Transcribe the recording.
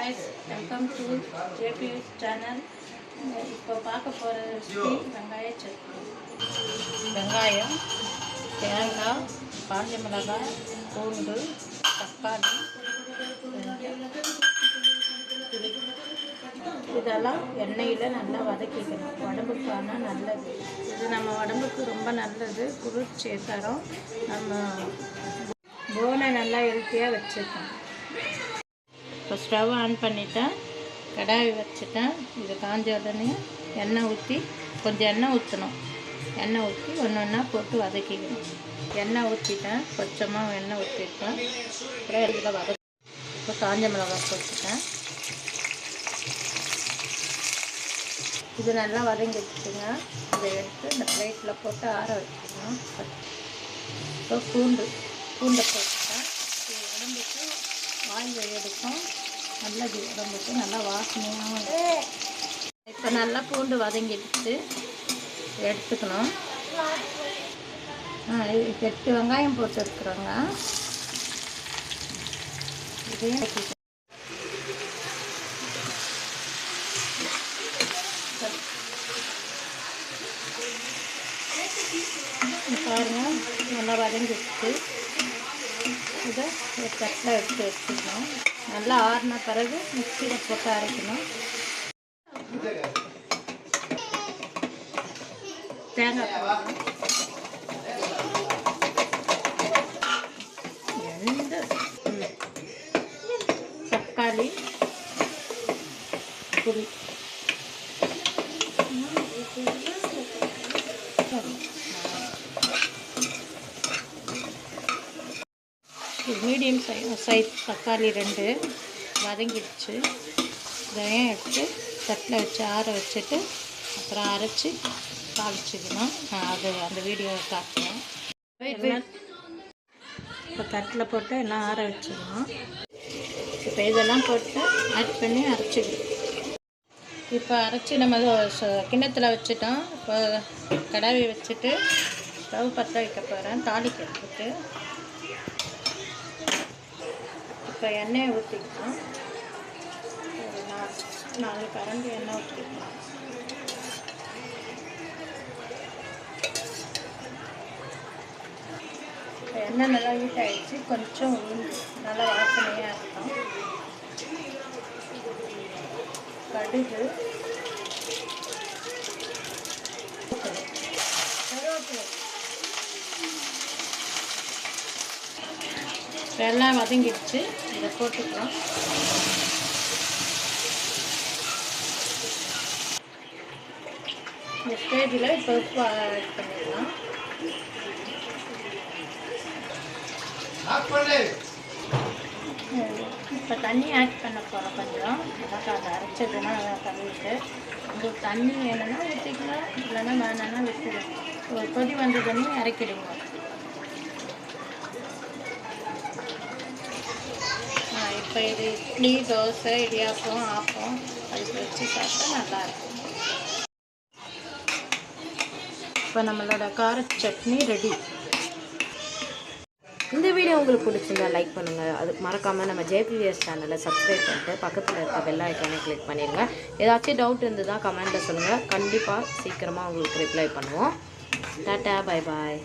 guys, welcome to JPS channel. இப்போ பார்க்க போகிற ரெசிபி வெங்காய சட்னி. வெங்காயம், தேங்காய், காஞ்ச மிளகாய், பூண்டு, தக்காளி இதெல்லாம் எண்ணெயில் நல்லா வதக்கிக்கணும். உடம்புக்கான நல்லது இது. நம்ம உடம்புக்கு ரொம்ப நல்லது, குளிர்ச்சி தரும். நம்ம போனை நல்லா ஹெல்த்தியாக வச்சுருக்கோம். இப்போ ஸ்டவ் ஆன் பண்ணிட்டேன், கடாய் வச்சுட்டேன். இது காஞ்ச உடனே எண்ணெய் ஊற்றி, கொஞ்சம் எண்ணெய் ஊற்றணும். எண்ணெய் ஊற்றி ஒன்று ஒன்றா போட்டு வதக்கிக்கணும். எண்ணெய் ஊற்றிட்டேன், கொஞ்சமாக எண்ணெய் ஊற்றிருக்கேன். அப்புறம் இதில் இப்போ காஞ்ச மிளகாய் போட்டுட்டேன். இது நல்லா வதங்கிடுச்சுங்க. இதை எடுத்து இந்த பிளேட்டில் போட்டு ஆற வச்சுக்கணும். இப்போ பூண்டை போட்டுட்டேன். இது உடம்புக்கு வாய்வு எடுக்கும், நல்லது உடம்புக்கு, நல்லா வாசனையாகவும். இப்போ நல்லா பூண்டு வதங்கிடுச்சு, எடுத்துக்கணும். 8 வெங்காயம் போட்டுருக்குறோங்க. இதையும் பாருங்கள், நல்லா வதங்கிடுச்சு. இதை ஒரு தட்டில் எடுத்து வச்சுக்கணும். நல்லா ஆறின பிறகு மிக்சியில் போட்டு அரைக்கணும். தேங்காய் தக்காளி, புளி, மீடியம் சைஸ் தக்காளி 2 வதங்கிடுச்சு. இதையும் எடுத்து தட்டில் வச்சு ஆற வச்சுட்டு அப்புறம் அரைச்சி தாளிச்சிக்கணும். அது அந்த வீடியோவை காட்டுறேன். இப்போ தட்டில் போட்டு எல்லாம் ஆற வச்சுக்கணும். இப்போ இதெல்லாம் போட்டு ஆட் பண்ணி அரைச்சிக்கணும். இப்போ அரைச்சி நம்ம கிண்ணத்தில் வச்சுட்டோம். இப்போ கடாயை வச்சுட்டு ஸ்டவ் பற்ற வைக்க போகிறேன் தாளிக்கிறதுக்கு. இப்போ எண்ணெயை ஊற்றிக்கலாம். ஒரு 4 கரண்டி எண்ணெய் ஊற்றிக்கலாம். இப்போ எண்ணெய் நல்லா ஹீட் ஆகிடுச்சு. கொஞ்சம் உளுந்து நல்லா வாசனையாக இருக்கும். கடுகு, கருவேப்பிலை எல்லாம் வதங்கிடுச்சு. இதை போட்டுக்கலாம். இந்த ஸ்டேஜில் இப்போ உப்பு ஆட் பண்ணிடலாம். இப்போ தண்ணி ஆட் பண்ண போகிறோம். கொஞ்சம் அதான் அதை அரைச்சதுன்னா கழுவிட்டு, உங்களுக்கு தண்ணி வேணும்னா ஊற்றிக்கலாம், இல்லைன்னா வேணும்னா விட்டுடுங்க. ஒரு கொதி வந்ததுன்னு இறக்கிடுங்க. இப்போ இது இட்லி, தோசை, இடியாப்பம், ஆப்பம் அதுக்கு வச்சு சாப்பிட்டா நல்லாயிருக்கும். இப்போ நம்மளோட கார சட்னி ரெடி. இந்த வீடியோ உங்களுக்கு பிடிச்சிருந்தா லைக் பண்ணுங்கள். அதுக்கு மறக்காமல் நம்ம JPS சேனலை சப்ஸ்கிரைப் பண்ணிட்டு பக்கத்தில் இருக்க பெல் ஐக்கானை கிளிக் பண்ணிடுங்க. ஏதாச்சும் டவுட் இருந்ததுதான் கமெண்ட்டில் சொல்லுங்கள். கண்டிப்பாக சீக்கிரமாக உங்களுக்கு ரிப்ளை பண்ணுவோம். Tata, bye bye.